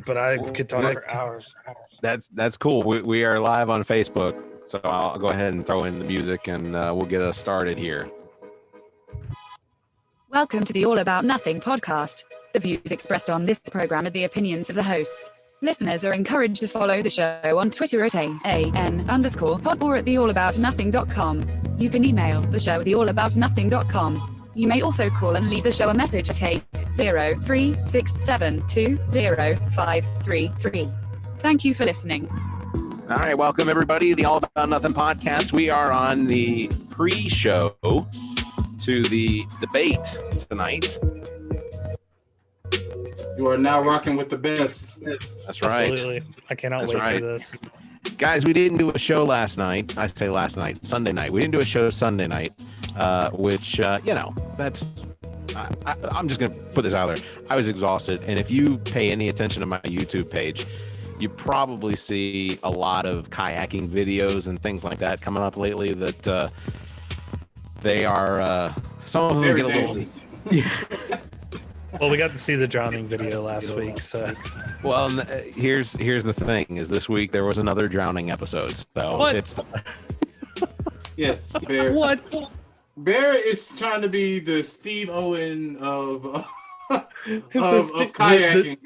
but I could talk for hours. That's cool. We are live on Facebook, so I'll go ahead and throw in the music, and we'll get us started here. Welcome to the All About Nothing podcast. The views expressed on this program are the opinions of the hosts. Listeners are encouraged to follow the show on Twitter at @AN_pod or at theallaboutnothing.com. You can email the show at theallaboutnothing.com. You may also call and leave the show a message at 803-672-0533. Thank you for listening. All right, welcome everybody to the All About Nothing podcast. We are on the pre-show to the debate tonight. You are now rocking with the best. That's right. Absolutely. I cannot wait for this. Guys, we didn't do a show last night. I say last night, Sunday night. We didn't do a show Sunday night, which, that's... I'm just going to put this out there. I was exhausted, and if you pay any attention to my YouTube page, you probably see a lot of kayaking videos and things like that coming up lately that they are... some of them Very get a little... Well, we got to see the drowning video last week, so. Well, here's the thing: is this week there was another drowning episode. So what? It's Yes, Bear. What? Bear is trying to be the Steve Owen of kayaking.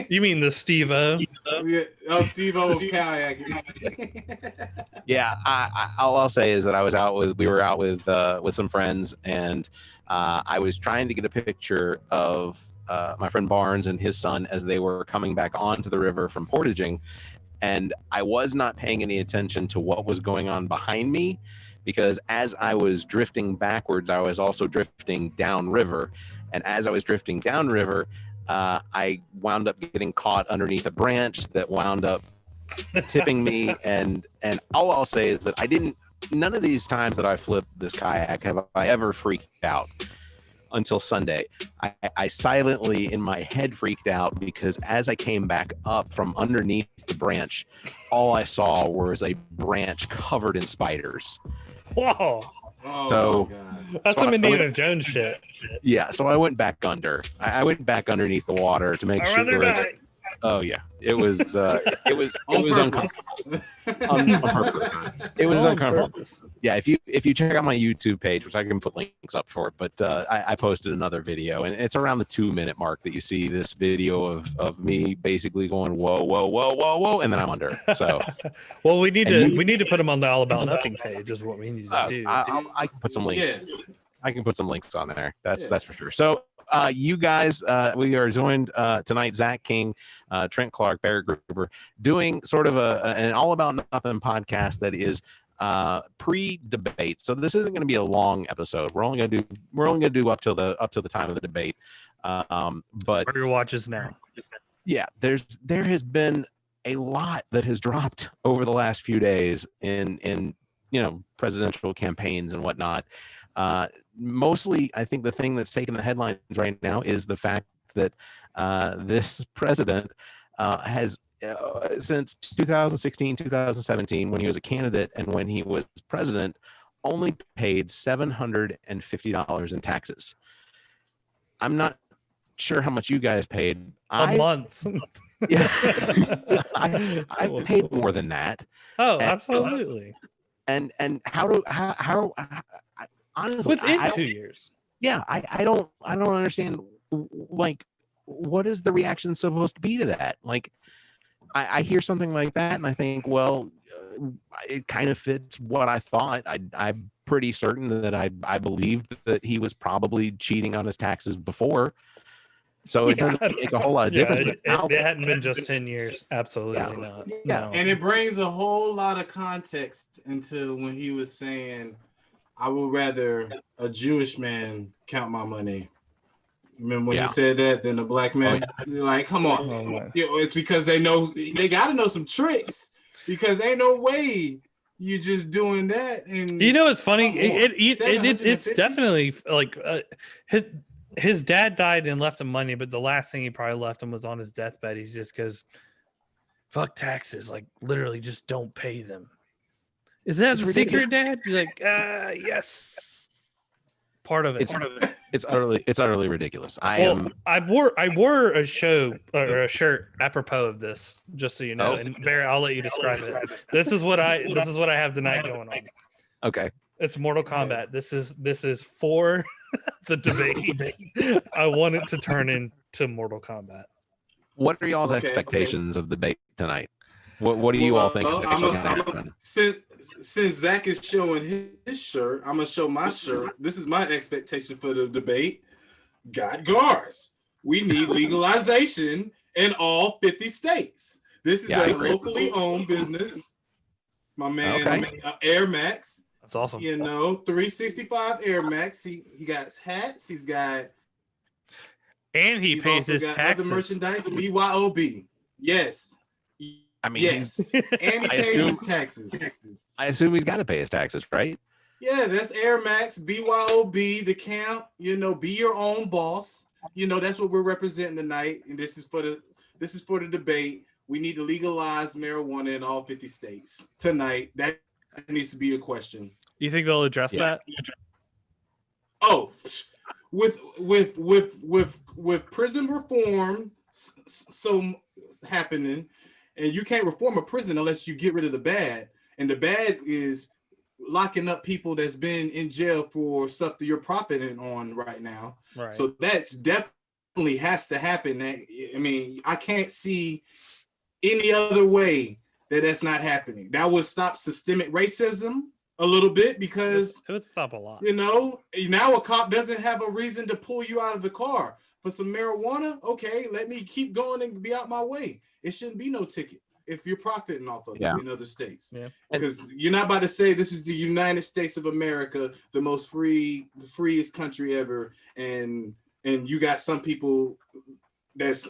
You mean the Steve-O? Yeah, Steve O of kayaking. yeah. All I'll say is that we were out with some friends, and I was trying to get a picture of my friend Barnes and his son as they were coming back onto the river from portaging, and I was not paying any attention to what was going on behind me, because as I was drifting backwards, I was also drifting downriver, and as I was drifting downriver, I wound up getting caught underneath a branch that wound up tipping me, and all I'll say is that none of these times that I flipped this kayak have I ever freaked out until Sunday. I silently in my head freaked out because as I came back up from underneath the branch, all I saw was a branch covered in spiders. Whoa. Oh, So- my God. That's So some I Indiana Jones shit. Yeah, so I went back under. I went back underneath the water to make I'd sure. rather die. Oh yeah, it was On purpose. uncomfortable. On purpose. It was On uncomfortable. purpose. Yeah, if you check out my YouTube page, which I can put links up for, but I posted another video, and it's around the 2-minute mark that you see this video of me basically going whoa whoa whoa whoa whoa, and then I'm under. So Well, we need And to put them on the All About Nothing page. Is what we need to do. I can put some links. Yeah. I can put some links on there. That's Yeah. for sure. So you guys, we are joined tonight, Zach King, Trent Clark, Barry Gruber, doing sort of an All About Nothing podcast that is pre-debate. So this isn't going to be a long episode. We're only going to do up till the time of the debate. But Start your watches now. yeah, there has been a lot that has dropped over the last few days in presidential campaigns and whatnot. Mostly, I think the thing that's taking the headlines right now is the fact that this president has, since 2016, 2017, when he was a candidate and when he was president, only paid $750 in taxes. I'm not sure how much you guys paid. A month. Yeah, I paid more than that. Oh, And- absolutely. And how honestly, Within I 2 years. yeah, I don't understand, like, what is the reaction supposed to be to that? Like, I hear something like that and I think, well, it kind of fits what I thought. I'm pretty certain that I believed that he was probably cheating on his taxes before, so it doesn't make a whole lot of difference. But It hadn't been just 10 years. Absolutely not. Yeah. No. And it brings a whole lot of context into when he was saying, I would rather a Jewish man count my money. Remember when Yeah. he said that than a black man? Like, come on. Oh, my. It's because they got to know some tricks, because ain't no way you just doing that. And You know, it's funny. Come on, It's 750? definitely like his dad died and left him money, but the last thing he probably left him was on his deathbed. He's just because fuck taxes, like literally just don't pay them. Is that It's the secret, Dad? You're like, yes. part of it. It's utterly ridiculous. I wore a shirt apropos of this, just so you know. Oh. And Barry, I'll let you describe it. This is what I have tonight going on. okay. It's Mortal Kombat. This is for the debate. I want it to turn into Mortal Kombat. What are y'all's Okay. expectations of the debate tonight? What do you all think is actually going to happen? Since Zach is showing his shirt, I'm gonna show my shirt. This is my expectation for the debate. Got guards. We need legalization in all 50 states. This is Yeah, I a agree. locally owned business. My man, Okay. Air Max. That's awesome. 365 Air Max. He got hats. He's got. And he He's pays also his got taxes. other merchandise. BYOB. Yes. I mean, Yes. And he I pays assume- his taxes. I assume he's got to pay his taxes, right? Yeah, that's Air Max, BYOB, the camp. Be your own boss. That's what we're representing tonight, and this is for the debate. We need to legalize marijuana in all 50 states tonight. That needs to be a question. You think they'll address Yeah. that? Oh, with prison reform so happening, and you can't reform a prison unless you get rid of the bad, and the bad is locking up people that's been in jail for stuff that you're profiting on right now. Right. So that definitely has to happen. I mean, I can't see any other way that's not happening. That would stop systemic racism a little bit, because it would stop a lot. now a cop doesn't have a reason to pull you out of the car for some marijuana. Okay, let me keep going and be out my way. It shouldn't be no ticket if you're profiting off of Yeah. it in other states. Yeah. Because you're not about to say this is the United States of America, the most the freest country ever, and you got some people that's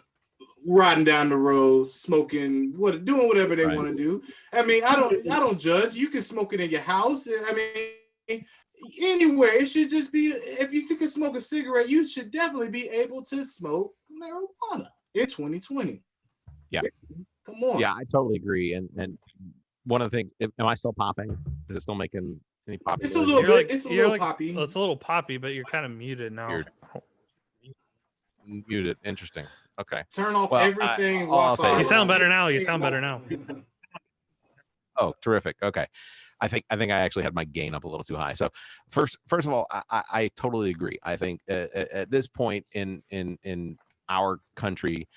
riding down the road smoking, doing whatever they Right. want to do. I mean, I don't judge. You can smoke it in your house. I mean, anywhere. It should just be, if you can smoke a cigarette, you should definitely be able to smoke marijuana in 2020. Yeah. Come on. Yeah, I totally agree. And one of the things, am I still popping? Is it still making any popping? It's a noise? little You're bit. like- It's a you're little like- poppy. It's a little poppy, but you're kind of muted now. You're- Muted. Interesting. Okay. Turn off Well, everything. all I'll walk say on. You sound better now. You sound better now. Oh, terrific. Okay. I think I actually had my gain up a little too high. So first of all, I totally agree. I think at this point in our country,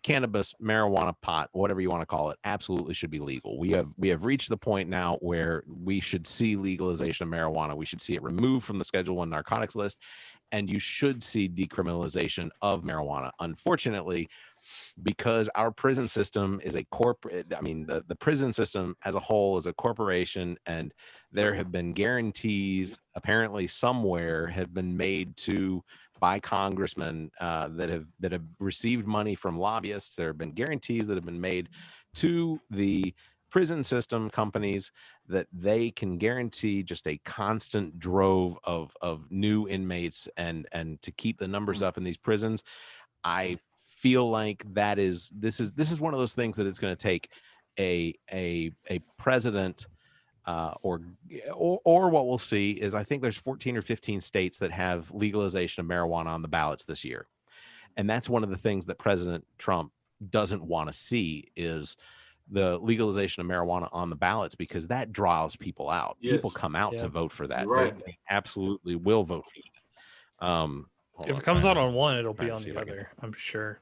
cannabis, marijuana, pot, whatever you want to call it, absolutely should be legal. We have reached the point now where we should see legalization of marijuana. We should see it removed from the Schedule 1 narcotics list, and you should see decriminalization of marijuana. Unfortunately, because our prison system is a corporate, I mean, the prison system as a whole is a corporation, and there have been guarantees apparently somewhere have been made by congressmen that have received money from lobbyists. There have been guarantees that have been made to the prison system companies that they can guarantee just a constant drove of new inmates and to keep the numbers up in these prisons. I feel like this is one of those things that it's going to take a president or what we'll see is, I think there's 14 or 15 states that have legalization of marijuana on the ballots this year. And that's one of the things that President Trump doesn't want to see is the legalization of marijuana on the ballots, because that draws people out. Yes. People come out Yeah. to vote for that. Right. They absolutely will vote for it. Hold If on, it comes trying out to- on one, it'll be trying to on see the if I can- other. I'm sure.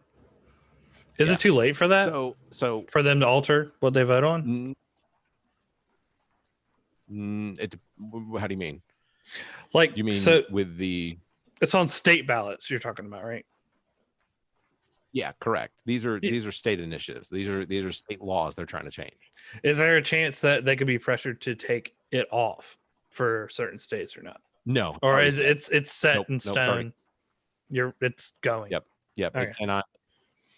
Is Yeah. it too late for that? So For them to alter what they vote on? how do you mean? Like, You mean so with the? it's on state ballots you're talking about, right? Yeah, correct. These are Yeah. state initiatives. These are state laws they're trying to change. Is there a chance that they could be pressured to take it off for certain states or not? No, Or already is said. it's set Nope, in nope, stone? sorry. It's going. Yep. Yep. It Okay. cannot.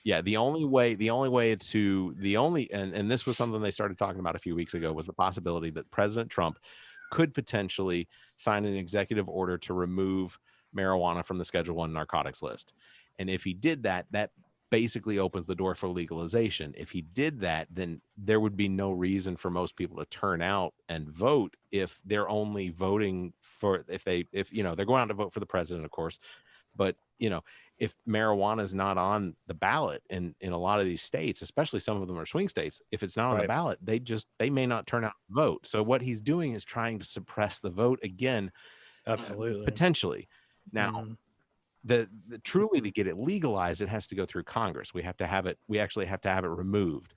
Yeah. The only way and this was something they started talking about a few weeks ago, was the possibility that President Trump could potentially sign an executive order to remove marijuana from the Schedule 1 narcotics list. And if he did that basically opens the door for legalization. If he did that, then there would be no reason for most people to turn out and vote if they're only voting for if they're going out to vote for the president, of course. But if marijuana is not on the ballot in a lot of these states, especially some of them are swing states, if it's not on the Right. ballot, they may not turn out to vote. So what he's doing is trying to suppress the vote again, Absolutely. potentially. Now, Mhm. the truly to get it legalized, it has to go through Congress. We actually have to have it removed.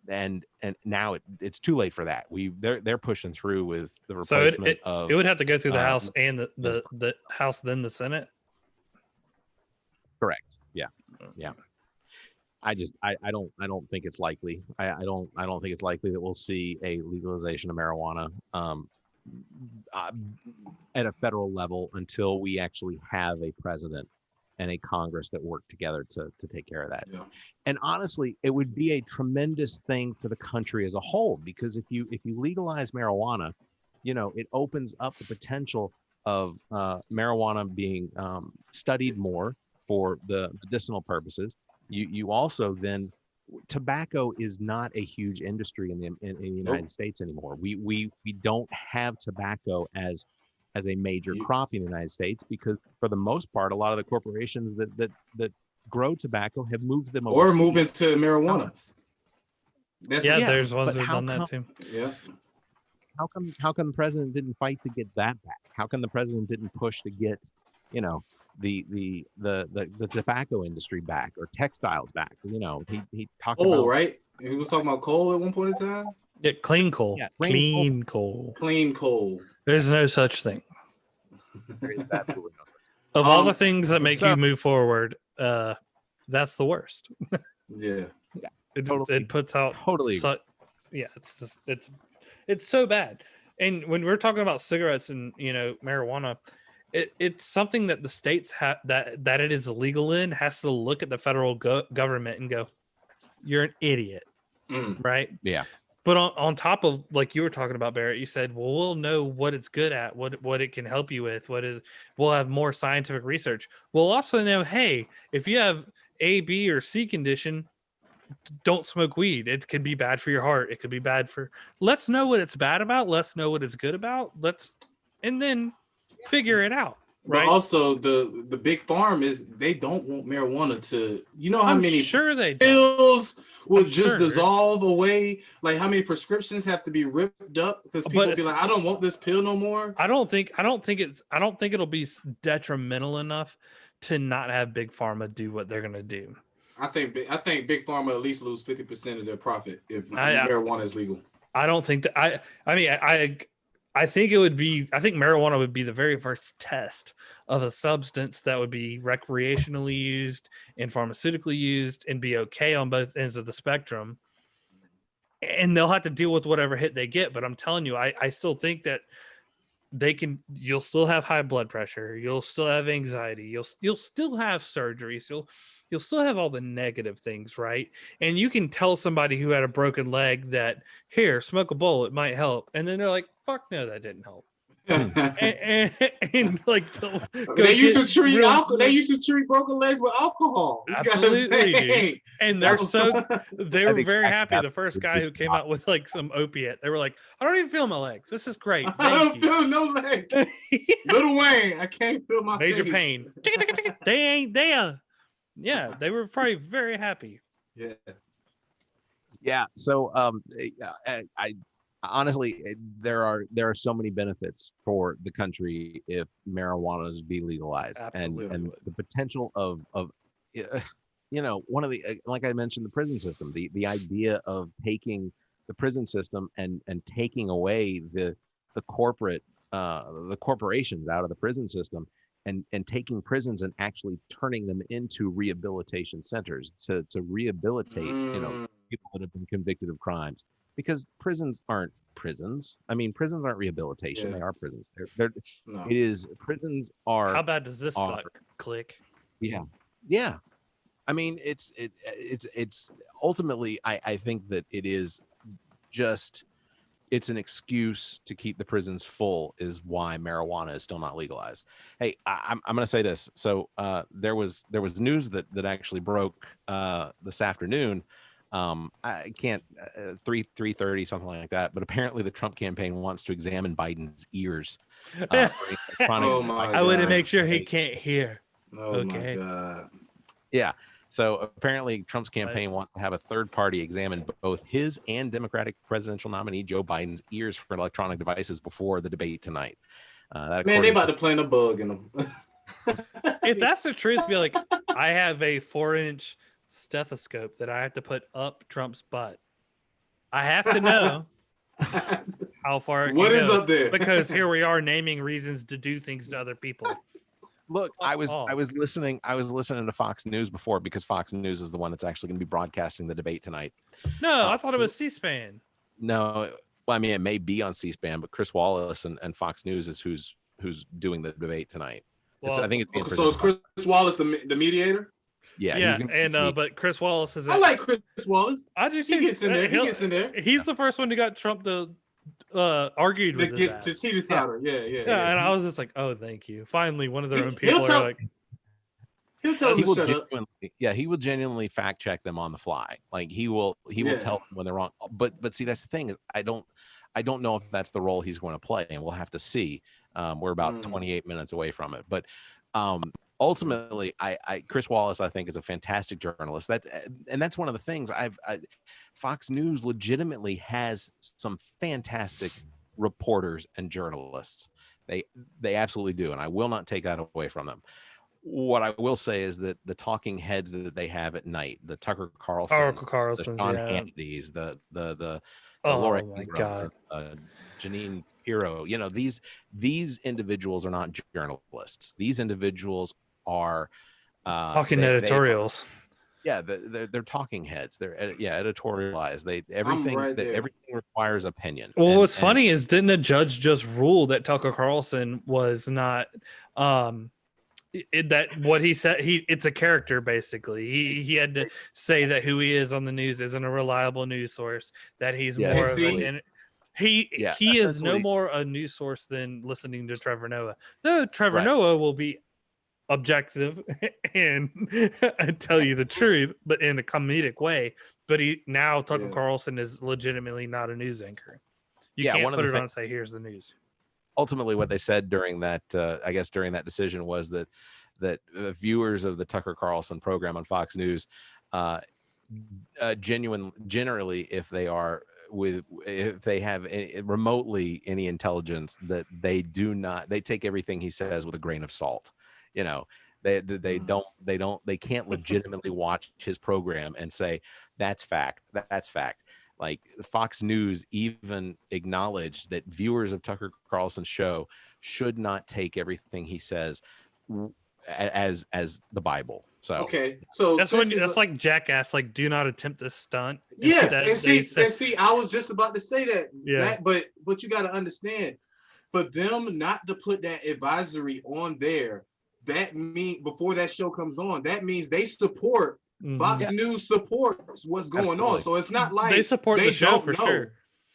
And now it's too late for that. They're pushing through with the So replacement of it would have to go through the House um, and the House, then the Senate. correct. Yeah. I don't think it's likely. I don't think it's likely that we'll see a legalization of marijuana at a federal level until we actually have a president and a Congress that work together to take care of that. Yeah. And honestly, it would be a tremendous thing for the country as a whole, because if you legalize marijuana, it opens up the potential of marijuana being studied more for the medicinal purposes. You also then, tobacco is not a huge industry in the United States anymore. We don't have tobacco as a major crop in the United States, because for the most part, a lot of the corporations that grow tobacco have moved them Or overseas. move into marijuana. There's ones but that have how done that come- too. Yeah. How come the president didn't fight to get that back? How come the president didn't push to get, the tobacco industry back, or textiles back? He talked Coal, about right? He was talking about coal at one point in time. Yeah, clean coal. Yeah, clean coal. Clean coal. There's no such thing. there is absolutely no such. Of all the things that make so- you move forward, that's the worst. Yeah. It puts out Totally agree. It's so bad. And when we're talking about cigarettes and marijuana, it's something that the states have that it is illegal in has to look at the federal government and go, you're an idiot, right? Yeah. But on top of, like you were talking about, Barrett, you said, well, we'll know what it's good at, what it can help you with, we'll have more scientific research. We'll also know, hey, if you have A, B, or C condition, don't smoke weed. It could be bad for your heart. It could be bad for. Let's know what it's bad about. Let's know what it's good about. And then figure it out. Right. But also the big farm is they don't want marijuana to. You know how I'm many sure they don't. pills will I'm just sure. dissolve away? Like how many prescriptions have to be ripped up because people But be like, I don't want this pill no more. I don't think it'll be detrimental enough to not have big pharma do what they're gonna do. I think big pharma at least lose 50% of their profit if I marijuana is legal. I don't think that I think marijuana would be the very first test of a substance that would be recreationally used and pharmaceutically used and be okay on both ends of the spectrum. And they'll have to deal with whatever hit they get. But I'm telling you, I still think that you'll still have high blood pressure. You'll still have anxiety. You'll still have surgeries. You'll still have all the negative things, right? And you can tell somebody who had a broken leg that, here, smoke a bowl, it might help. And then they're like, fuck no, that didn't help. and like they used to treat alcohol. They used to treat broken legs with alcohol. Absolutely, dude. And they were think very that- happy. that The first would guy be who came out with like some opiate, they were like, I don't even feel my legs. This is great. I don't Thank you. feel no legs. Lil Wayne, I can't feel my Major face. pain. They ain't there. Yeah, they were probably very happy. Yeah. Yeah. So I honestly, there are so many benefits for the country if marijuana is be legalized, Absolutely and would. the potential of one of the, like I mentioned, the prison system, the idea of taking the prison system and taking away the corporations out of the prison system and taking prisons and actually turning them into rehabilitation centers to rehabilitate people that have been convicted of crimes, because prisons aren't prisons. I mean, prisons aren't rehabilitation. Yeah. They are prisons. They're No. it is, prisons are. How bad does this are- suck? Click. Yeah. I mean, it's ultimately, I think that it is just it's an excuse to keep the prisons full is why marijuana is still not legalized. Hey, I'm going to say this. So there was news that actually broke this afternoon. I can't 3:30 something like that. But apparently the Trump campaign wants to examine Biden's ears. Oh my I want to God. make sure he can't hear. Oh Okay. my God. Yeah. So apparently Trump's campaign wants to have a third party examine both his and Democratic presidential nominee Joe Biden's ears for electronic devices before the debate tonight. Man, they about to plant a bug in them. If that's the truth, be like, I have a 4-inch stethoscope that I have to put up Trump's butt. I have to know how far it What can is go, up there? because here we are naming reasons to do things to other people. Look, I was off. listening to Fox News before, because Fox News is the one that's actually going to be broadcasting the debate tonight. No, I thought it was C-SPAN. No, well, I mean, it may be on C-SPAN, but Chris Wallace and Fox News is who's doing the debate tonight. Well, I think it's being So is presented Chris Wallace the mediator? yeah, yeah, he's gonna be and the but Chris Wallace is. I like Chris Wallace. I do He too. gets in there. He He'll- gets in there. He's the first one who got Trump to argued To with his get ass. to teeter totter. Yeah. Yeah, and I was just like, oh, thank you. Finally, one of their own He'll people tell- are like, He'll tell he him will to shut up. he will genuinely fact check them on the fly. Like he will Yeah. tell them when they're wrong. But see, that's the thing is I don't know if that's the role he's going to play, and we'll have to see. We're about 28 minutes away from it, but ultimately, Chris Wallace, I think, is a fantastic journalist. That's one of the things Fox News legitimately has some fantastic reporters and journalists. They absolutely do, and I will not take that away from them. What I will say is that the talking heads that they have at night, the Tucker Carlsons, the Carlson's, Sean yeah. Hannity's, the Oh Laura my Ingrams, God. Janine Pirro, these individuals are not journalists. These individuals are Talking editorials. they're talking heads. They're editorialized. Everything right there. everything requires opinion. Well, And- what's and- funny is, didn't a judge just rule that Tucker Carlson was not that what he said, it's a character basically. He had to say that who he is on the news isn't a reliable news source, that he's Yes. more of See? an he Yeah, he is no essentially- more a news source than listening to Trevor Noah. Though Trevor Right. Noah will be objective and tell you the truth, but in a comedic way. But Tucker Yeah. Carlson is legitimately not a news anchor. You Yeah, can't one of put the it on thing- and say, here's the news. ultimately what they said during that decision was that viewers of the Tucker Carlson program on Fox News generally if they have remotely any intelligence, that they take everything he says with a grain of salt. They can't legitimately watch his program and say that's fact. Like Fox News even acknowledged that viewers of Tucker Carlson's show should not take everything he says as the Bible. So Okay, so That's since when it's that's like Jackass, like do not attempt this stunt. yeah, Instead, and they said- see, I was just about to say that, Yeah. Zach, but you got to understand, for them not to put that advisory on there, that mean before that show comes on, that means they support Mhm. Fox News supports what's going on. Absolutely. So it's not like they support the show don't for know. sure.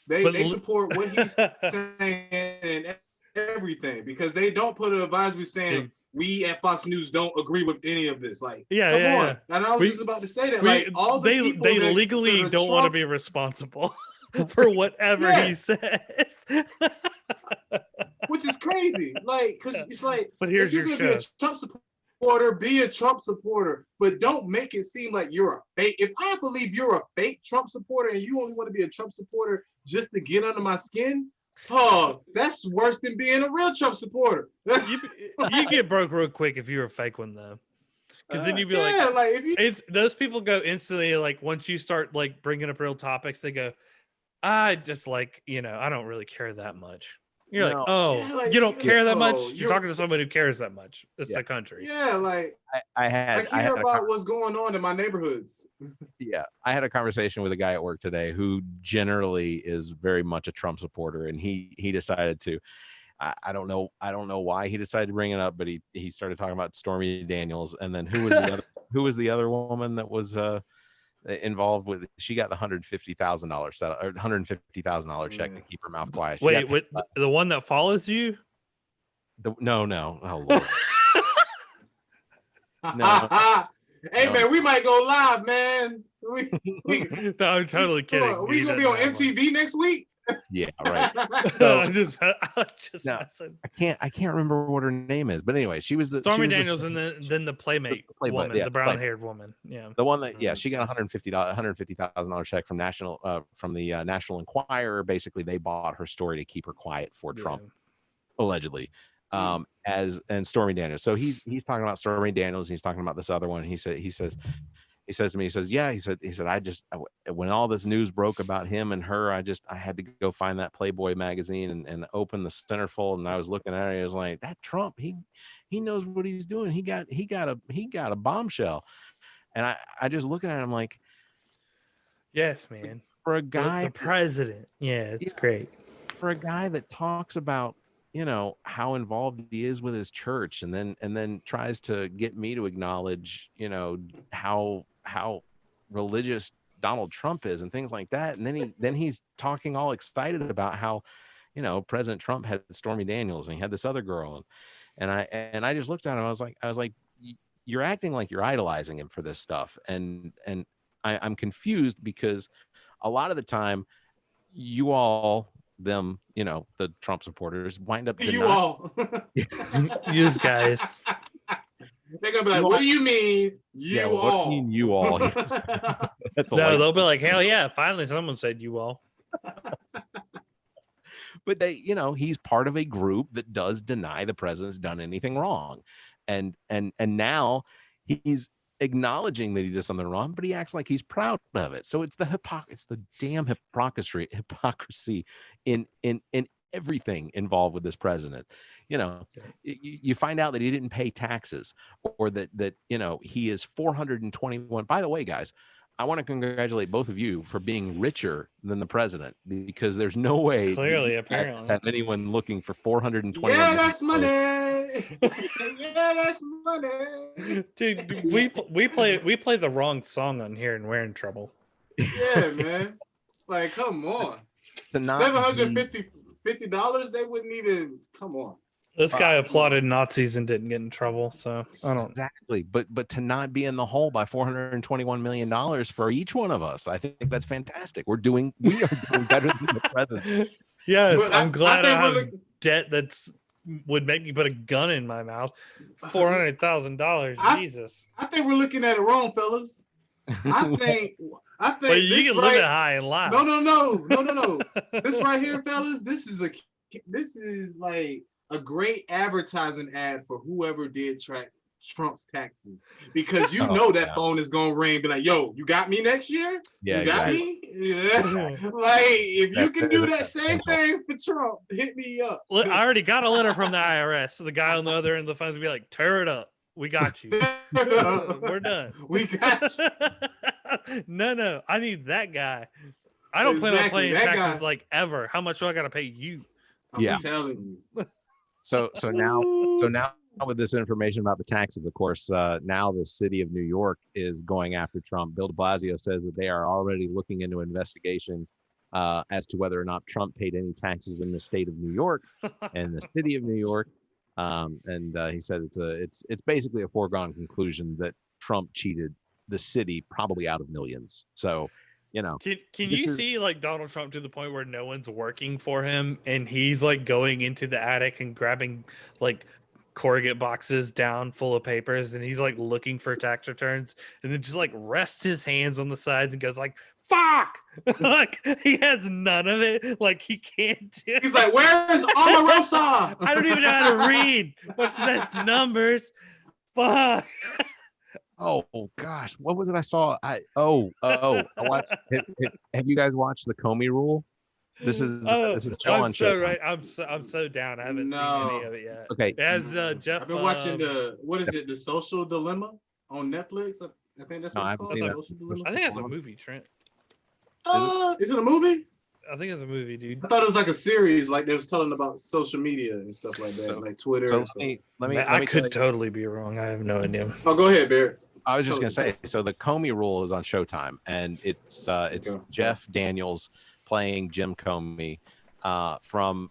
They But they support what he's saying and everything, because they don't put an advisory saying Yeah. we at Fox News don't agree with any of this. Like, Yeah, come yeah, on. yeah. And I was We- just about to say that, like, all the they people they that legally are don't want to Trump- be responsible for whatever Yeah. he says. which is crazy. Like, because it's like, But here's if you're your gonna be show. a Trump supporter, be a Trump supporter, but don't make it seem like you're a fake. If I believe you're a fake Trump supporter and you only want to be a Trump supporter just to get under my skin, oh, that's worse than being a real Trump supporter. You get broke real quick if you're a fake one though, because then you'd be like, yeah, like if you it's those people go instantly, like once you start like bringing up real topics, they go, I just like, I don't really care that much. You're No. like, oh, Yeah, like, you don't care that much? oh, You're talking to someone who cares that much. It's Yeah. the country. yeah, like I I had care a about what's going on in my neighborhoods. I had a conversation with a guy at work today who generally is very much a Trump supporter, and he decided to. I don't know why he decided to bring it up, but he started talking about Stormy Daniels, and then who was the other woman that was involved with. She got the $150,000 set or $150,000 check to keep her mouth quiet. She Wait, got, the one that follows you? no. Oh Lord. Hey man, we might go live, man. No, I'm totally kidding. We gonna be on MTV next week? Yeah, right. I'm just No, messing. I can't remember what her name is, but anyway, she was Stormy the Daniels and then the playmate woman, the brown haired woman. Yeah, the one that she got $150,000 check from the National Enquirer. Basically, they bought her story to keep her quiet for Trump, allegedly. And Stormy Daniels. So he's talking about Stormy Daniels. He's talking about this other one. He says to me, he said, when all this news broke about him and her, I had to go find that Playboy magazine and open the centerfold. And I was looking at it. I was like, that Trump, he knows what he's doing. He got a bombshell. And I just looking at him like, yes, man. For a guy, the president. Yeah, it's great. For a guy that talks about, how involved he is with his church and then tries to get me to acknowledge, how religious Donald Trump is and things like that. And then he's talking all excited about how, President Trump had Stormy Daniels and he had this other girl. And I just looked at him. I was like, you're acting like you're idolizing him for this stuff. And I'm confused because a lot of the time you all, them, the Trump supporters wind up you all use guys. They're gonna be like, what do you mean you all? What do you mean you all? That's they'll be like, hell yeah, finally someone said you all. But he's part of a group that does deny the president's done anything wrong. And now he's acknowledging that he did something wrong, but he acts like he's proud of it. So it's the damn hypocrisy in everything involved with this president. You find out that he didn't pay taxes, or that he is 421. By the way, guys, I want to congratulate both of you for being richer than the president, because there's no way apparently have anyone looking for 420. Yeah, that's money. Yeah, that's money. Dude, we play the wrong song on here and we're in trouble. Yeah, man. Like, come on. $750 they wouldn't even come on. This guy applauded Nazis and didn't get in trouble, so I don't exactly. But to not be in the hole by $421 million for each one of us, I think that's fantastic. We are doing better than the president. Yes, I'm glad I have debt would make me put a gun in my mouth. $400,000. Jesus. I think we're looking at it wrong, fellas. I think. But you can live it high and loud. No. This right here, fellas. This is like a great advertising ad for whoever did track Trump's taxes, because that phone is gonna ring, be like, yo, you got me next year? Yeah, you got me? Yeah. Like, if you can do that same thing for Trump, hit me up. Look, I already got a letter from the IRS. So the guy on the other end of the phone's gonna be like, tear it up. We got you. We're done. We got you. No. I need that guy. I don't plan on paying taxes like ever. How much do I gotta pay you? I'm telling you. So now with this information about the taxes, of course, now the city of New York is going after Trump. Bill de Blasio says that they are already looking into investigation as to whether or not Trump paid any taxes in the state of New York and the city of New York. And he said it's basically a foregone conclusion that Trump cheated the city probably out of millions. So, can you see like Donald Trump to the point where no one's working for him and he's like going into the attic and grabbing like corrugate boxes down full of papers and he's like looking for tax returns and then just like rests his hands on the sides and goes like, fuck. Like he has none of it. Like he can't do it. He's like, where's Omarosa? I don't even know how to read. What's the best numbers? Fuck. Oh gosh, what was it I saw? I watched. Have you guys watched the Comey Rule? This is Joe on show. Right. I'm so down. I haven't seen any of it yet. Okay. As Jeff, I've been watching The Social Dilemma on Netflix. I think that's what it's called. I think that's a movie, Trent. Is it a movie? I think it's a movie, dude. I thought it was like a series, like they was telling about social media and stuff like that, like Twitter. So let me I could totally be wrong. I have no idea. Oh, go ahead, Barrett. I was just Tell gonna us say, so the Comey Rule is on Showtime, and it's Okay. Jeff Daniels playing Jim Comey from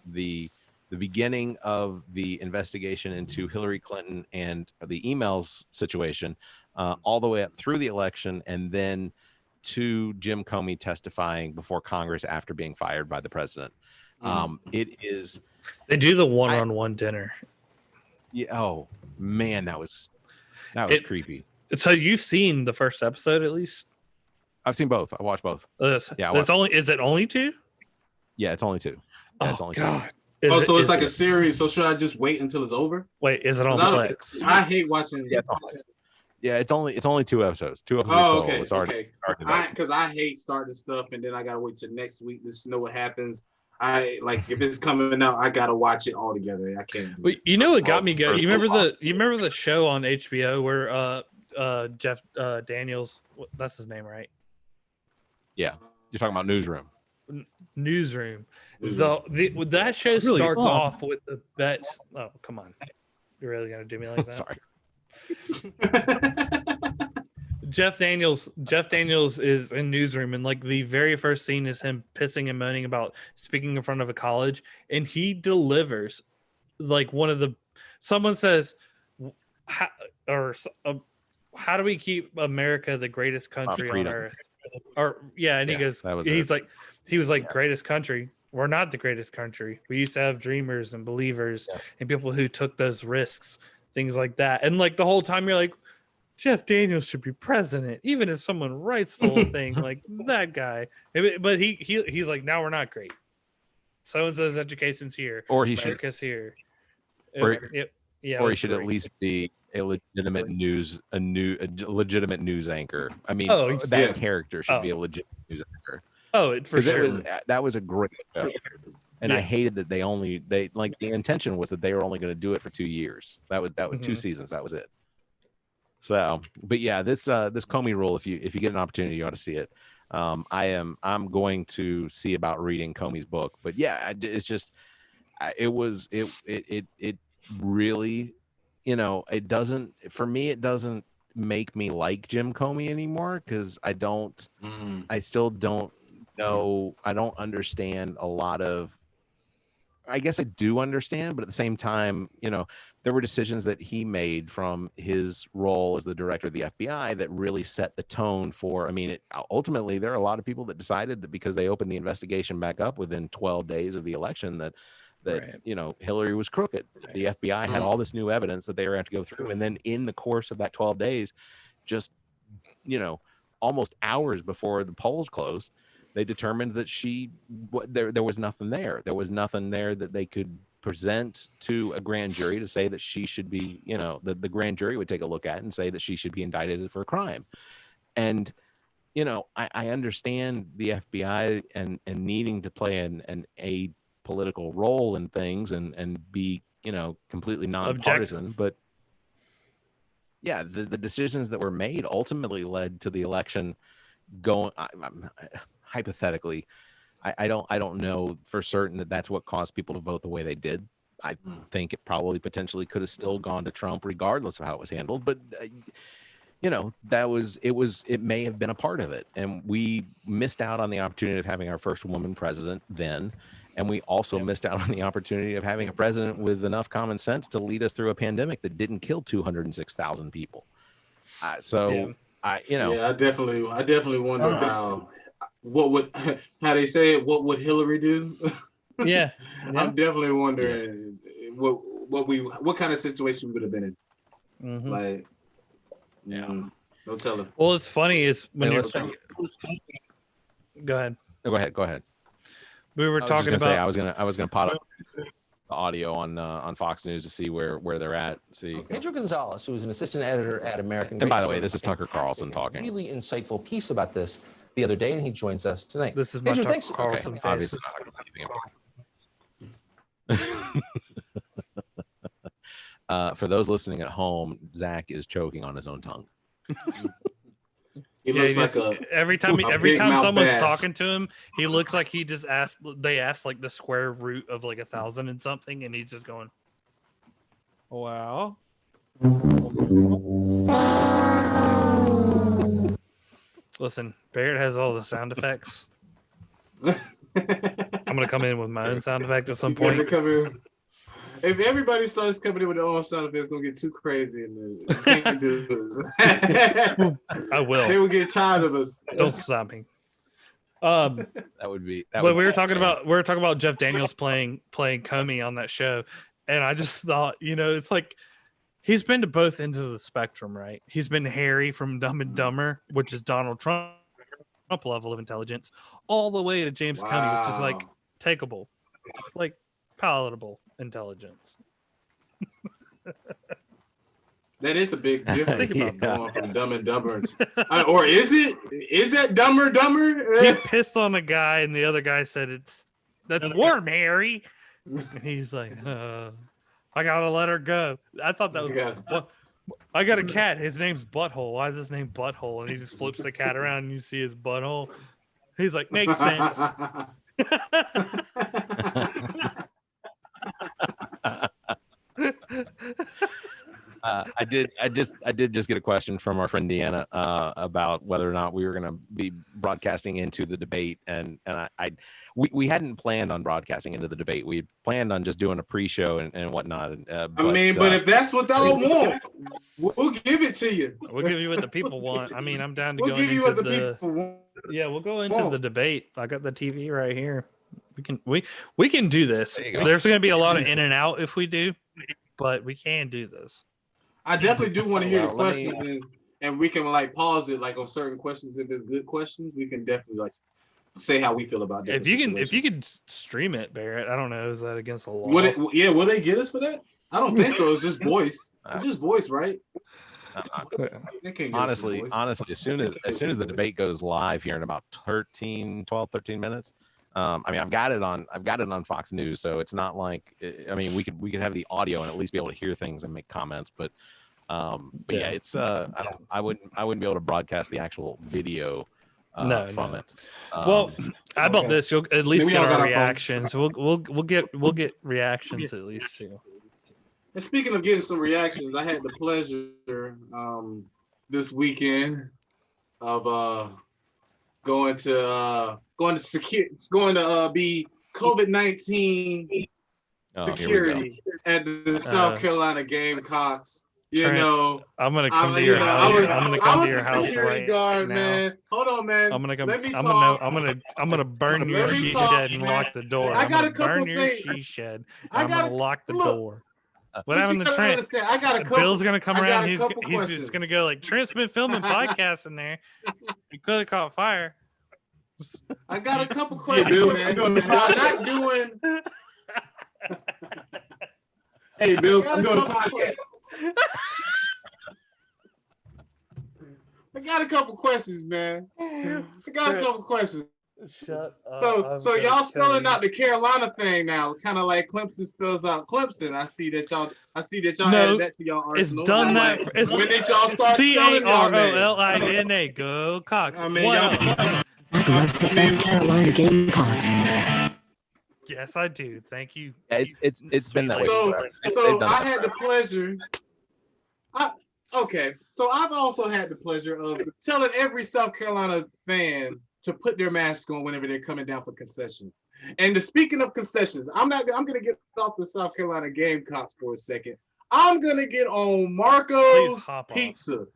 the beginning of the investigation into Hillary Clinton and the emails situation, all the way up through the election, and then to Jim Comey testifying before Congress after being fired by the president. It is, They do the one-on-one dinner. yeah, oh man, that was creepy. So you've seen the first episode at least? I've seen both. I watched both. Yeah, Is it only 2? Yeah, it's only 2. Yeah, it's only 2. God. So it's like a series. So should I just wait until it's over? Wait, is it on 'Cause Plex? I hate watching. Yeah, it's only 2 episodes. 2 episodes. Oh, total. okay. It's already Okay. started out. Because I hate starting stuff and then I gotta wait till next week to know what happens. I like if it's coming out, I gotta watch it all together. I can't. do But it. you know what got me going? You remember the show on HBO where Jeff Daniels, that's his name, right? Yeah, you're talking about Newsroom. Newsroom. Newsroom. That show Really starts fun. off with the bets. Oh, come on. You're really gonna do me like that? Sorry. Jeff Daniels is in Newsroom, and like the very first scene is him pissing and moaning about speaking in front of a college, and he delivers like one of the. Someone says, how do we keep America the greatest country on freedom. earth? Or yeah, and he Yeah, goes, that was he was like, Yeah. greatest country. We're not the greatest country. We used to have dreamers and believers Yeah. and people who took those risks, things like that. And like the whole time you're like, Jeff Daniels should be president, even if someone writes the whole thing, like that guy. But he's like, now we're not great. So and so's education's here, Or he should, America's here. Or- Yeah, or he that's should at great. least be a legitimate news anchor. I mean, Oh, that yeah. character should Oh. be a legitimate news anchor. Oh, it for Because sure. that was a great show. And I Yeah. hated that they like the intention was that they were only going to do it for 2 years. That was 2 Mhm. seasons. That was it. So, but yeah, this Comey Rule, if you get an opportunity, you ought to see it. I'm going to see about reading Comey's book, but yeah, it's just, it really, it doesn't, for me, it doesn't make me like Jim Comey anymore. Cause I still don't know. I don't understand a lot of, I guess I do understand, but at the same time, there were decisions that he made from his role as the director of the FBI that really set the tone for, ultimately there are a lot of people that decided that because they opened the investigation back up within 12 days of the election that Right. Hillary was crooked. The FBI had all this new evidence that they were going to have to go through. And then in the course of that 12 days, just, almost hours before the polls closed, they determined that there was nothing there. There was nothing there that they could present to a grand jury to say that she should be, the grand jury would take a look at and say that she should be indicted for a crime. And, I understand the FBI and needing to play an apolitical role in things and be, completely nonpartisan, but yeah, the decisions that were made ultimately led to the election going, hypothetically, I don't know for certain that that's what caused people to vote the way they did. I think it probably potentially could have still gone to Trump regardless of how it was handled, but it may have been a part of it. And we missed out on the opportunity of having our first woman president then. And we also missed out on the opportunity of having a president with enough common sense to lead us through a pandemic that didn't kill 206,000 people. I definitely wonder how they say it. What would Hillary do? Yeah. I'm definitely wondering what kind of situation we would have been in. Mhm. Like, no telling. Well, it's funny is when Hey, you're. let's- Go ahead. Go ahead. We were I was talking just about. gonna say, I was gonna pot up the audio on Fox News to see where they're at. See, Pedro Gonzalez, who is an assistant editor at American. and by the Greatness, way, this is Tucker fantastic Carlson and talking. Really insightful piece about this the other day, and he joins us tonight. This is my Pedro, Tucker thanks. Carlson face. Obviously, not talking about anything important. For those listening at home, Zach is choking on his own tongue. He Yeah, looks he like just- a every time big mouth someone's bass. talking to him, he looks like he just they asked like the square root of like 1,000 and something, and he's just going, wow. Listen, Barrett has all the sound effects. I'm gonna come in with my own sound effect at some You gotta point. come in. If everybody starts coming in with their own sound effects, it's gonna get too crazy, and you can't do this. I They will. will get tired of us. Don't stop me. That would be. That But would we were be talking insane. about Jeff Daniels playing Comey on that show, and I just thought, it's like he's been to both ends of the spectrum, right? He's been Harry from Dumb and Dumber, which is Donald Trump level of intelligence, all the way to James Comey, which is like Wow. takeable, like palatable intelligence. That is a big difference. Think about Going from Dumb and Dumber, or is it? Is that Dumber Dumber? He pissed on a guy, and the other guy said, "That's warm, Harry." And he's like, "I gotta let her go." I thought that was. You gotta- What? I got a cat. His name's Butthole. Why is his name Butthole? And he just flips the cat around, and you see his butthole. He's like, "Makes sense." I did just get a question from our friend Deanna about whether or not we were going to be broadcasting into the debate, and we hadn't planned on broadcasting into the debate. We had planned on just doing a pre-show and whatnot. but if that's what y'all want, we'll give it to you. We'll give you what the people want. I mean, I'm down to We'll go give you into what the the. people want. Yeah, we'll go into Whoa. the debate. I got the TV right here. We can do this. There you go. There's going to be a lot of in and out if we do, but we can do this. I definitely do want to hear the Well, let me- questions, and we can like pause it like on certain questions. If it's good questions, we can definitely like say how we feel about that. If you could stream it, Barrett, I don't know. Is that against the law? Would it? Yeah, will they get us for that? I don't think so. It's just voice. It's just voice, right? They can't get us for honestly, voice. as soon as the debate goes live here in about 13 minutes. I mean, I've got it on Fox News, so it's not like, I mean, we could have the audio and at least be able to hear things and make comments, but yeah, it's I wouldn't be able to broadcast the actual video from No. it. Well, how about okay. this? You'll at least Maybe get y'all got our our phones. reactions. We'll get reactions at least too. And speaking of getting some reactions, I had the pleasure this weekend of going to be COVID-19 Oh, here we go. security at the South Carolina Gamecocks. You Trent, know, I'm gonna come to you your know, house. I I'm gonna was come to a your house security right guard, now. man. Hold on, man. I'm gonna come. Let me I'm talk. gonna burn your Let me she talk, shed and man. lock the door. I I'm got gonna a couple burn your things. she shed. I I'm got gonna lock the look. door. What But happened you to gotta Trent? understand, I got a couple. Bill's gonna come I got around. a He's couple just questions. gonna go like, Trent's been filming podcasts in there. He could have caught fire. I got a couple questions, Bill, man. I'm doing the Y'all not doing. Hey, Bill, I I'm got a doing a couple podcast. questions. I got a couple questions, man. I got a couple questions. Shut So y'all spelling out the Carolina thing now, kind of like Clemson spells out Clemson. I see that y'all No, added that to y'all it's arsenal. done I'm that. like, It's when did y'all start spelling y'all names? CAROLINA. Go Cox. I mean, What y'all- else? Loves the South Carolina Gamecocks. Yes, I do. Thank you. Yeah, it's been that way. So, forever. They've so done I that had the forever. pleasure. So I've also had the pleasure of telling every South Carolina fan to put their mask on whenever they're coming down for concessions. And speaking of concessions, I'm gonna get off the South Carolina Gamecocks for a second. I'm gonna get on Please Marco's hop off. Pizza.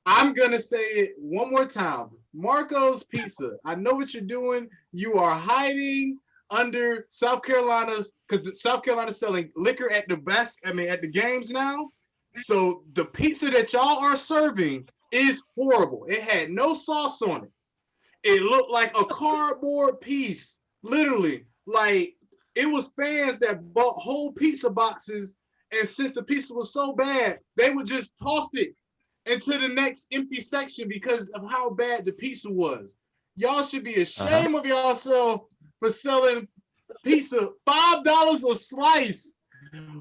I'm gonna say it one more time. Marco's Pizza. I know what you're doing. You are hiding under South Carolina's, because South Carolina's selling liquor at the games now. So the pizza that y'all are serving is horrible. It had no sauce on it. It looked like a cardboard piece, literally. Like it was fans that bought whole pizza boxes, and since the pizza was so bad, they would just toss it into the next empty section because of how bad the pizza was. Y'all should be ashamed of yourself for selling pizza $5 a slice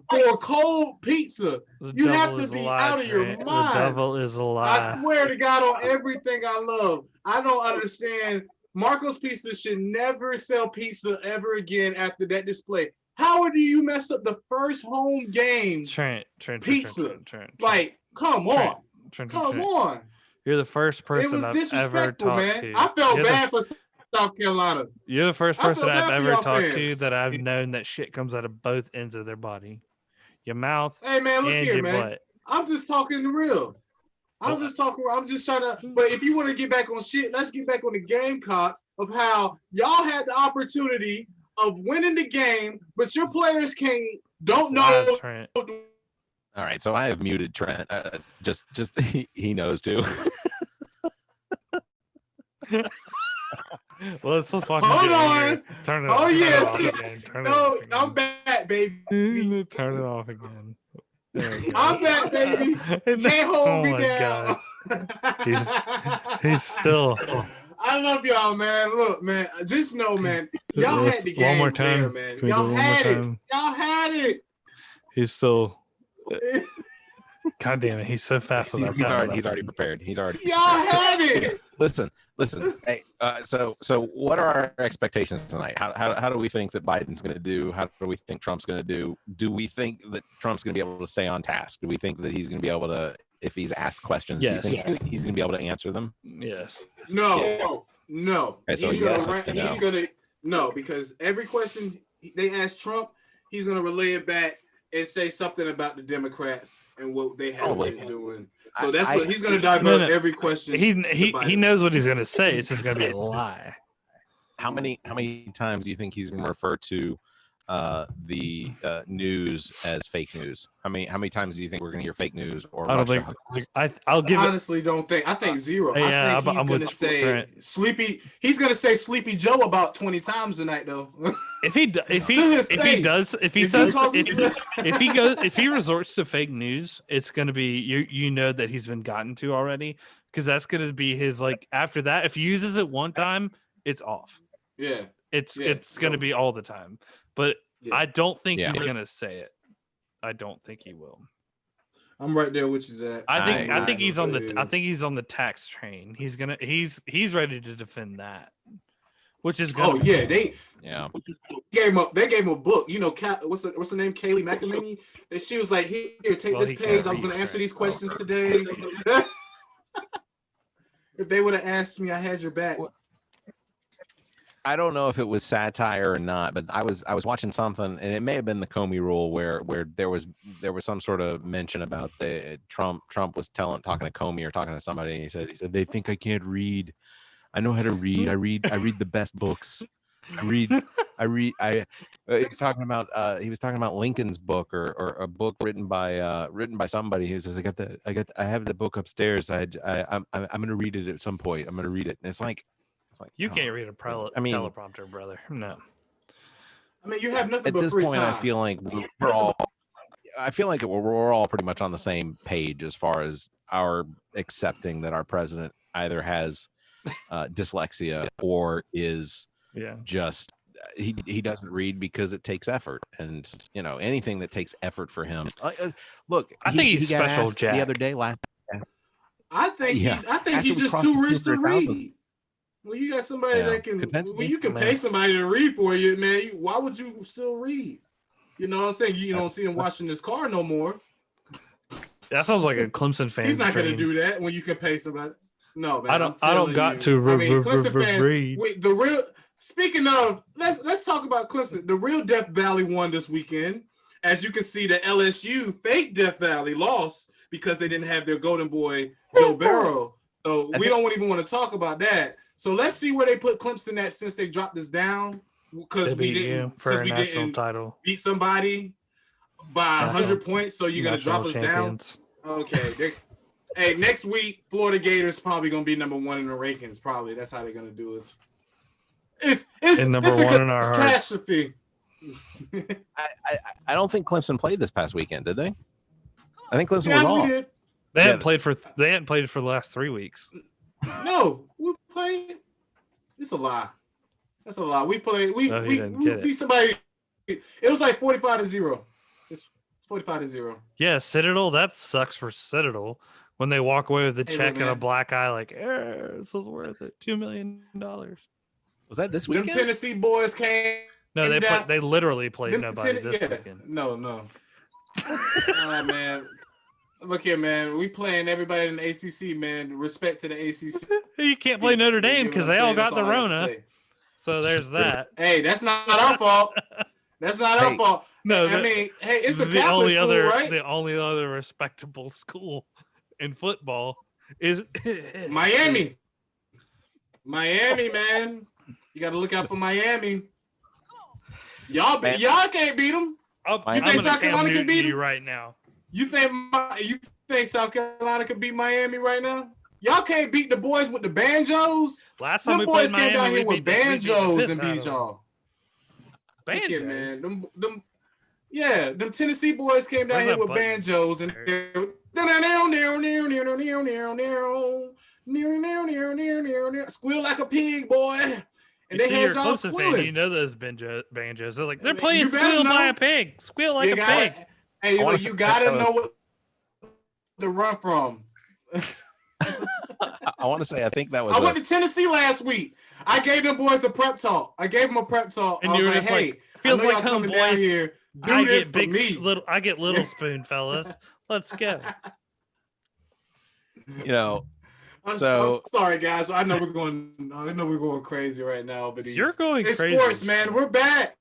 for cold pizza. The You have devil to is be alive, out of your Trent. mind. The devil is I alive. swear to God on everything I love. I don't understand. Marco's Pizza should never sell pizza ever again after that display. How do you mess up the first home game? Trent. Pizza. Like, come on. Come on. You're the first It person was I've ever disrespectful, talked man. to. I felt You're the- bad for South Carolina. You're the first I person feel I've bad for ever y'all talked to fans. that I've known that shit comes out of both ends of their body. Your mouth Hey, man, look and here, your man. butt. I'm just talking the real. I'm just talking. I'm just trying to. But if you want to get back on shit, let's get back on the Gamecocks of how y'all had the opportunity of winning the game, but your players don't Live, know. Trent. All right, so I have muted Trent. Just he knows too. Well, let's fucking Hold get in on. here. Turn it Oh off. Turn it yes. off again. Turn it No, off again. I'm back, baby. Turn it off again. There we go. I'm back, baby. You can't hold Oh me my down. He's still. I love y'all, man. Look, man. Just know, man. Y'all had the game One more time. there, man. Can we do Y'all one more had it. time? Y'all had it. He's still. God damn it! He's so fast with that. He's power already button. prepared. He's already. Y'all had it. Listen. Hey, so what are our expectations tonight? How do we think that Biden's going to do? How do we think Trump's going to do? Do we think that Trump's going to be able to stay on task? Do we think that he's going to be able to, if he's asked questions, Yes. do you think he's going to be able to answer them? Yes. No. Okay, so He's yes, gonna. no. He's gonna. No, because every question they ask Trump, he's gonna relay it back and say something about the Democrats and what they have Probably. been doing. So that's what he's gonna divert every question. He to Biden. knows what he's gonna say. It's just gonna be a lie. How many times do you think he's going to refer to the news as fake news? How many times do you think we're going to hear fake news or I don't Russia? think. I'll give it. Honestly, don't think. I think zero. Yeah, I think he's I'm with gonna say Trent. sleepy. He's gonna say Sleepy Joe about 20 times tonight, though. If he To his face. if he resorts to fake news, it's gonna be you know that he's been gotten to already, because that's gonna be his, like, after that. If he uses it one time, it's off. Yeah. It's Yeah, gonna so- be all the time. But Yeah. I don't think Yeah. he's gonna say it. I don't think he will. I'm right there with you, Zach. I think he's on the Say I think he's on the tax train. He's ready to defend that, which is good. Oh yeah, they Yeah. gave him they gave him a book. You know, what's her name? Kaylee McEnany. And she was like, "Here, take Well, this he page. can't I was read, going to answer right? these questions today." If they would have asked me, I had your back. I don't know if it was satire or not, but I was watching something, and it may have been the Comey rule, where there was some sort of mention about the Trump was talking to Comey or talking to somebody, and he said they think I can't read. I know how to read. I read the best books. He was talking about Lincoln's book or a book written by somebody who says I have the book upstairs. I'm gonna read it at some point. I'm gonna read it, and it's like You oh. can't read a teleprompter, brother. No. I mean, you have nothing At but this free point, time. I feel like we're all. I feel like we're all pretty much on the same page as far as our accepting that our president either has dyslexia or is just he doesn't read because it takes effort, and anything that takes effort for him. Look, I think he's he got special, asked Jack. the other day last. I think Yeah. he's we just crossed too the rich to 200,000. read. When you got somebody Yeah. that can, Potentially, when you can man. pay somebody to read for you, man, why would you still read? You know what I'm saying? You don't see him washing his car no more. That sounds like a Clemson fan. He's not going to dream. do that when you can pay somebody. No, man. I don't got to Clemson fans. read. Wait, the real. Speaking of, let's talk about Clemson. The real Death Valley won this weekend. As you can see, the LSU fake Death Valley lost because they didn't have their golden boy Joe Burrow. So we don't even want to talk about that. So let's see where they put Clemson at since they dropped us down, because we didn't title. beat somebody by 100 points. So you're gonna drop us down. Okay. Hey, next week Florida Gators probably gonna be number 1 in the rankings. Probably that's how they're gonna do us. It's number it's a 1 in our hearts. catastrophe. I don't think Clemson played this past weekend, did they? I think Clemson was Yeah, we off. did. They hadn't played for the last 3 weeks. No, we played. It's a lie. That's a lie. We played. We beat somebody. It was like 45-0. It's 45-0. Yeah, Citadel. That sucks for Citadel when they walk away with a check and a man. black eye. Like, this was worth it. $2 million. Was that this Them weekend? Tennessee boys came. No, they down- they literally played them nobody Ten- this yeah. weekend. No. Oh man. Look here, man. We playing everybody in the ACC, man. Respect to the ACC. You can't play Notre Dame You get because what I'm they all saying? got That's the all I have to Rona. say. So there's that. Hey, that's not our fault. That's not our Hey. fault. No, I mean, hey, it's a the Catholic only school, other right? the only other respectable school in football is Miami. Miami, man. You got to look out for Miami. Y'all can't beat them. I'm You think gonna South Cam Carolina can Newton beat you them? right now. You think South Carolina could beat Miami right now? Y'all can't beat the boys with the banjos. Last time Them we played boys came Miami, down here we with beat the banjos piss and out of beat them. y'all. Look here, Banjos? man. Them Tennessee boys came down Where's here that with button? banjos and squeal like a pig, boy. And they You see, you're had a y'all Clemson fan. squealing. You know those banjos. They're like, they're Man, playing you better squeal by know. a pig. Squeal like You a gotta, pig. I hey, wanna look, say you gotta that was- know what to run from. I want to say I think that was I went to Tennessee last week. I gave them boys a prep talk. I gave them a prep talk. And I was you were like, just like, hey, feels I know like y'all home, coming down boys. here. Do I this get for big, me. I get little spoon, fellas. Let's go. I'm So sorry, guys. I know we're going crazy right now, but You're going it's crazy. sports, man. We're back.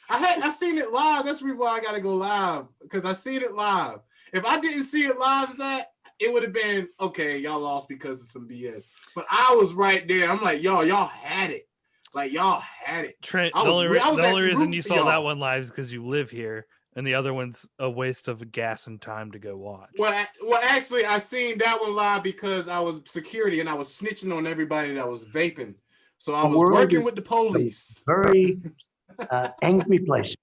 I seen it live. That's the reason why I gotta go live, because I seen it live. If I didn't see it live, Zach, it would have been okay. Y'all lost because of some BS. But I was right there. I'm like, y'all had it. Like y'all had it. Trent, I the was only, re- I was the only actually reason rooting you for saw y'all. that one live is because you live here, and the other one's a waste of gas and time to go watch. Well, actually, I seen that one live because I was security and I was snitching on everybody that was vaping. So I The was world working is- with the police. Very angry place.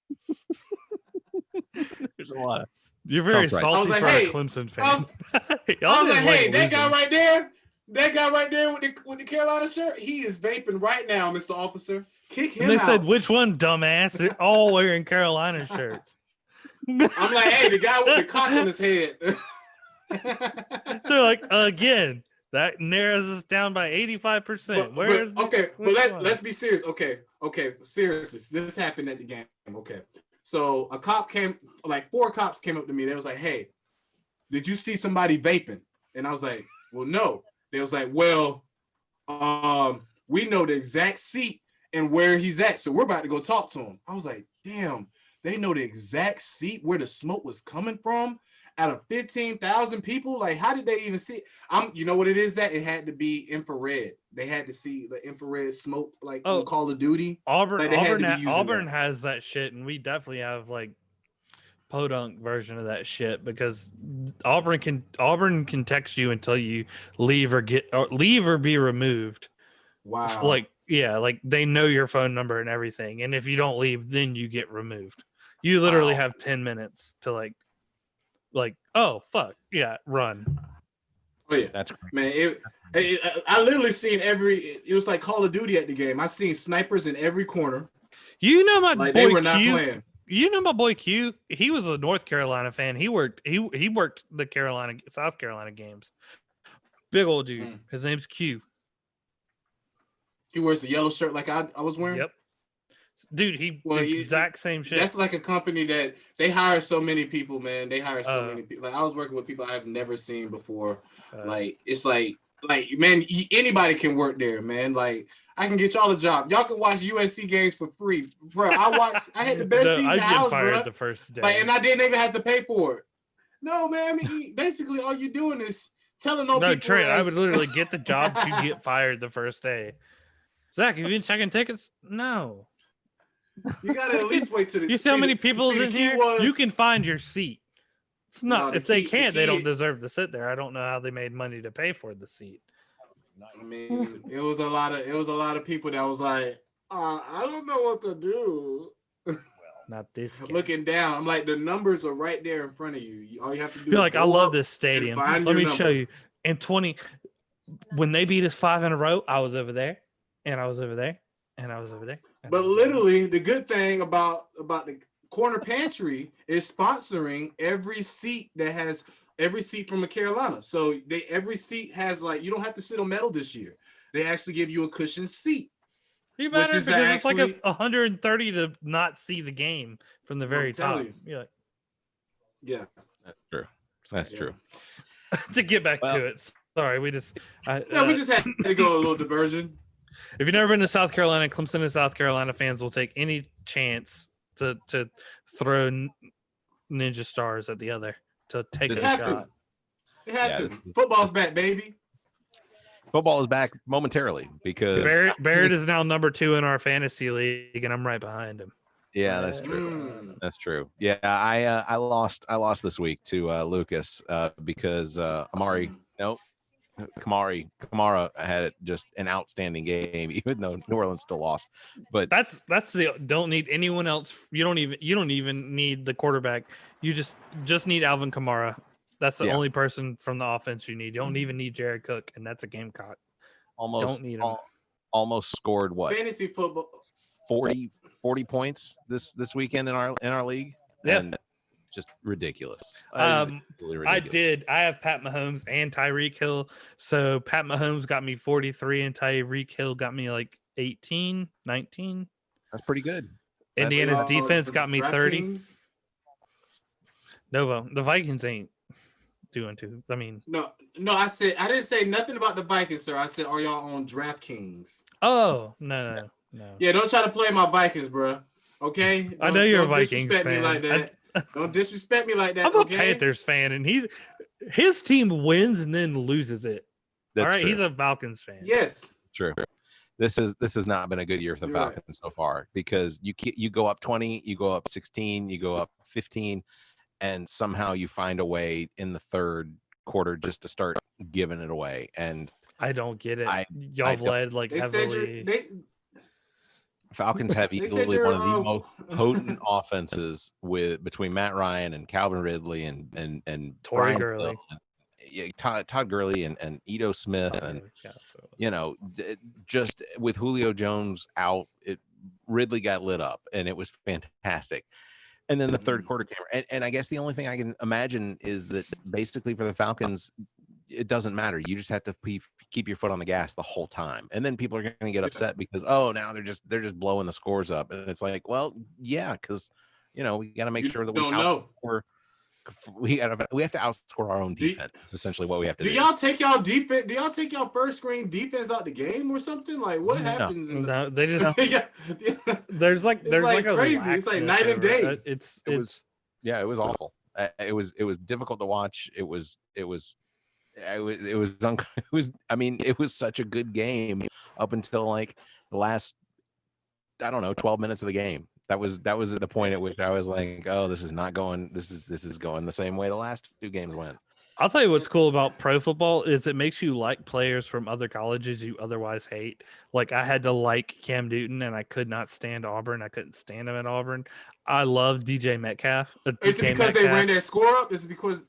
there's a lot. You're very Trump's right. salty I was like, for hey, a Clemson I was- fan. I was like, hey, that guy right there with the Carolina shirt, he is vaping right now, Mr. Officer. Kick him And they out. said, which one, dumbass? They're all wearing Carolina shirts. I'm like, hey, the guy with the cock on his head. They're like, again, that narrows us down by 85%. Let's be serious. Okay, seriously, this happened at the game. Okay, so a cop came, like 4 cops came up to me. They was like, hey, did you see somebody vaping? And I was like, well, no. They was like, well, we know the exact seat and where he's at, so we're about to go talk to him. I was like, damn, they know the exact seat where the smoke was coming from out of 15,000 people. Like, how did they even see it? You know what it is, that it had to be infrared. They had to see the infrared smoke, like on Call of Duty. Auburn Like, they had to be using Auburn that. has that shit, and we definitely have like podunk version of that shit, because Auburn can text you until you leave or be removed. Wow. Like, yeah, like they know your phone number and everything, and if you don't leave, then you get removed. You literally Wow. have 10 minutes to like, oh fuck yeah, run. Oh yeah, That's great. man. I literally seen it was like Call of Duty at the game. I seen snipers in every corner. You know my Like, boy they were not Q. playing. You know my boy Q. He was a North Carolina fan. He worked the South Carolina games. Big old dude. His name's Q. He wears the yellow shirt like I was wearing. Yep. Dude, exact same shit. That's like a company that they hire so many people, man. They hire so many people. Like, I was working with people I've never seen before. Like, it's like man, anybody can work there, man. Like, I can get y'all a job. Y'all can watch USC games for free, bro. I had the best seat in the house, bro. The first day. Like, and I didn't even have to pay for it. No, man. I mean, basically, all you're doing is telling all people. Trent, I would literally get the job to get fired the first day. Zach, have you been checking tickets? No. You gotta at least wait till the. You see how many people is in here? You can find your seat. It's not. No, if they can't, they don't deserve to sit there. I don't know how they made money to pay for the seat. I mean, it was a lot of people that was like, I don't know what to do. Not this game. Looking down, I'm like, the numbers are right there in front of you. All you have to do. You're is like, I go love up this stadium. and find Let your me show number. you. In 20, when they beat us 5 in a row, I was over there, and I was over there, and I was over there. But literally, the good thing about the Corner Pantry is sponsoring every seat from the Carolina. So every seat has, like, you don't have to sit on metal this year. They actually give you a cushioned seat. You better, is because it's like actually- 130 to not see the game from the very top. telling you. You're like, Yeah. That's true. That's true. To get back Well- to it. Sorry, we just Yeah, we just had to go a little diversion. if you've never been to South Carolina, Clemson and South Carolina fans will take any chance to throw ninja stars at the other to take This a have to. shot. They have Yeah. to. Football's back, baby. Football is back momentarily because Barrett is now number 2 in our fantasy league, and I'm right behind him. yeah, that's true. Mm. That's true. Yeah, I lost this week to Lucas because Kamara had just an outstanding game, even though New Orleans still lost. But That's the don't need anyone else. You don't even need the quarterback. You just need Alvin Kamara. That's the Yeah. only person from the offense you need. You don't even need Jared Cook, and that's a Gamecock. almost Don't need him. almost scored what Fantasy football. 40 points this weekend in our league. Yeah. And just ridiculous. I Absolutely ridiculous. I have Pat Mahomes and Tyreek Hill. So Pat Mahomes got me 43 and Tyreek Hill got me like 18, 19. That's pretty good. Indiana's Uh, defense the got me 30. DraftKings? No, well, the Vikings ain't doing too. I mean, No, I didn't say nothing about the Vikings, sir. I said, are y'all on DraftKings? oh no. Yeah, don't try to play my Vikings, bro. Okay? I know you're a Don't Vikings disrespect fan. me like that. Don't disrespect me like that. I'm a okay? Panthers fan, and his team wins and then loses it. That's All right, true. he's a Falcons fan. Yes. True. This has not been a good year for the You're right. Falcons so far because you go up 20, you go up 16, you go up 15, and somehow you find a way in the third quarter just to start giving it away. And I don't get it. I Y'all don't- led like They said heavily. Falcons have They easily said you're, one of the most potent offenses between Matt Ryan and Calvin Ridley and Tory Brian Gurley. Hill and, yeah, Todd Gurley and Ito Smith and just with Julio Jones out, Ridley got lit up and it was fantastic. And then the third quarter came, and I guess the only thing I can imagine is that basically for the Falcons, it doesn't matter. You just have to keep your foot on the gas the whole time, and then people are going to get upset because now they're just blowing the scores up, and it's like, well, yeah, because we got to make You sure that we don't know. outscore. We have to outscore our own Do- defense. Is essentially what we have to Do do. y'all take y'all defense? Do y'all take y'all first screen defense out the game or something? Like what No. happens? In the, No, they just yeah, there's like like a crazy. It's like laxness night and over it. day. It's It was awful. It was difficult to watch. It was such a good game up until like the last 12 minutes of the game. That was at the point at which I was like, oh, this is not going. This is going the same way the last two games went. I'll tell you what's cool about pro football is it makes you like players from other colleges you otherwise hate. Like I had to like Cam Newton and I could not stand Auburn. I couldn't stand him at Auburn. I love DJ Metcalf. is it because they ran that score up? Is it because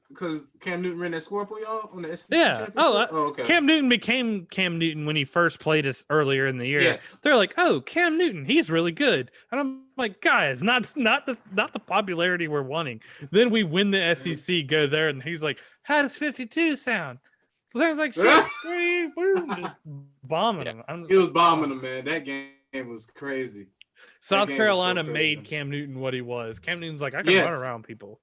Cam Newton ran that score up on y'all on the SEC Yeah. championship? Okay. Cam Newton became Cam Newton when he first played us earlier in the year. Yes. They're like, oh, Cam Newton, he's really good. And I'm like, guys, not the popularity we're wanting. Then we win the SEC, go there, and he's like, how does 52 sound? Sounds like shit. Boom, just bombing him. He was bombing them, man. That game was crazy. South game was so Carolina crazy. made Cam Newton what he was. Cam Newton's like, I can Yes. run around people.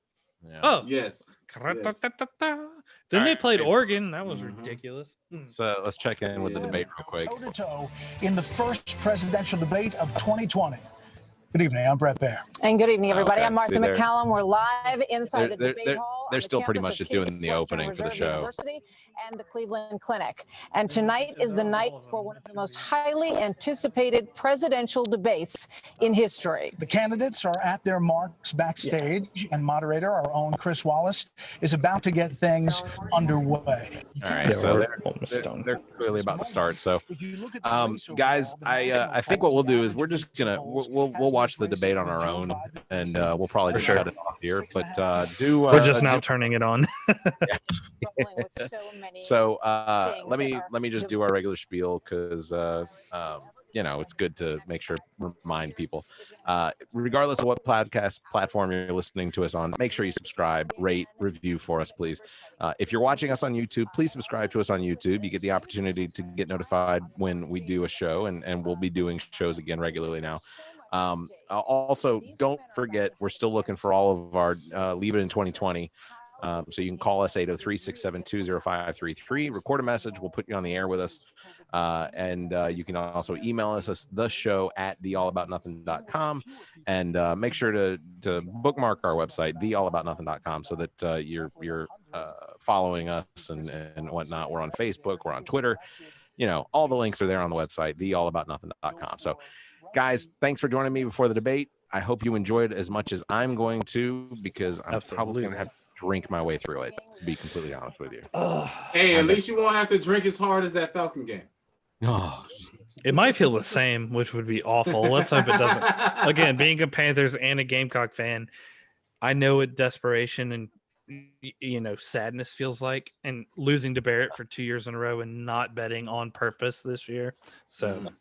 Yeah. Oh, Yes. Yes. Then they Alright. played Oregon. That was Mhm. ridiculous. So let's check in with the Yeah. debate real quick. Toe-to-toe in the first presidential debate of 2020. Good evening. I'm Brett Baer. And good evening, everybody. Okay, I'm Martha see, they're- McCallum. We're live inside the they're- debate hall. they're on the still pretty campus much of just doing Case the Western opening for the Reserve show. University and the Cleveland Clinic. And tonight is the night for one of the most highly anticipated presidential debates in history. The candidates are at their marks backstage, and moderator, our own Chris Wallace, is about to get things underway. All right, so they're clearly about to start. So, guys, I think what we'll do is we're just gonna we'll watch the debate on our own, and we'll probably just cut it off here. But We're just now turning it on. So let me just do our regular spiel because it's good to make sure remind people. Regardless of what podcast platform you're listening to us on, make sure you subscribe, rate, review for us, please. If you're watching us on YouTube, please subscribe to us on YouTube. You get the opportunity to get notified when we do a show, and we'll be doing shows again regularly now. Also, don't forget, we're still looking for all of our Leave It in 2020 So you can call us 803-672-0533, record a message. We'll put you on the air with us. And you can also email us the show at theallaboutnothing.com, and make sure to bookmark our website, theallaboutnothing.com, so that you're following us and whatnot. We're on Facebook, we're on Twitter, all the links are there on the website, theallaboutnothing.com. So guys, thanks for joining me before the debate. I hope you enjoyed as much as I'm going to, because I'm probably going to have to drink my way through it, to be completely honest with you. Hey, at least you won't have to drink as hard as that Falcon game. Oh, it might feel the same, which would be awful. Let's hope it doesn't. Again, being a Panthers and a Gamecock fan, I know what desperation and sadness feels like, and losing to Barrett for 2 years in a row and not betting on purpose this year. So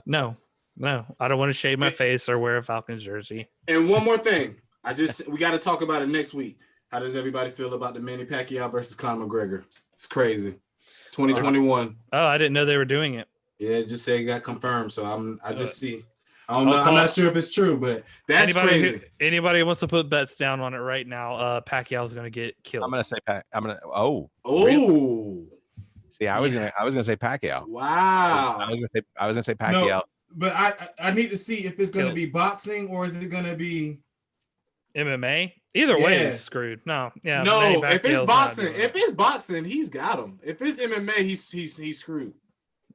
no, I don't want to shave my face or wear a Falcons jersey. And one more thing, we got to talk about it next week. How does everybody feel about the Manny Pacquiao versus Conor McGregor? It's crazy. 2021. Oh, I didn't know they were doing it. Yeah, just say it got confirmed. So I don't know. I'm not sure if it's true, but that's crazy. Anybody who wants to put bets down on it right now, Pacquiao's going to get killed. I'm going to say really? See, I was gonna say Pacquiao. Wow. I was gonna say Pacquiao. No, but I need to see if it's gonna be boxing or is it gonna be MMA. Either way, it's screwed. No, yeah. No, if it's boxing, he's got him. If it's MMA, he's screwed.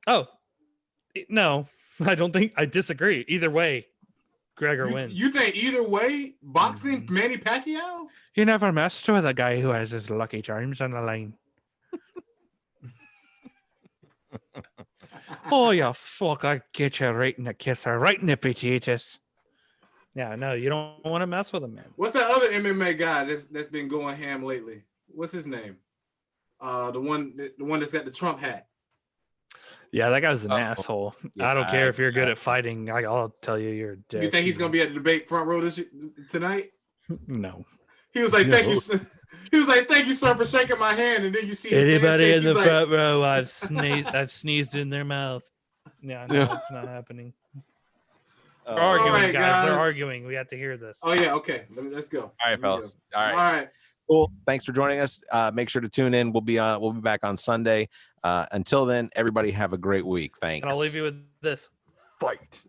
Oh, no, I don't think. I disagree. Either way, Gregor wins. You think either way, boxing, Manny Pacquiao? You never messed with a guy who has his Lucky Charms on the line. Oh, you fuck! I get you right in the kisser, right in the potatoes. Yeah, no, you don't want to mess with him, man. What's that other MMA guy that's been going ham lately? What's his name? The one that's got the Trump hat. Yeah, that guy's an asshole. Yeah, I don't care if you're good at fighting. I'll tell you, you're a dick. You think he's gonna be at the debate front row tonight? No. He was like, "Thank you." He was like, "Thank you, sir, for shaking my hand." And then you see anybody in the front row, I've sneezed in their mouth. Yeah, no, it's not happening. They're arguing, right, guys. They're arguing. We have to hear this. Oh yeah, okay. Let's go. All right, fellas. All right. Cool. Thanks for joining us. Make sure to tune in. We'll be back on Sunday. Until then, everybody have a great week. Thanks. And I'll leave you with this. Fight.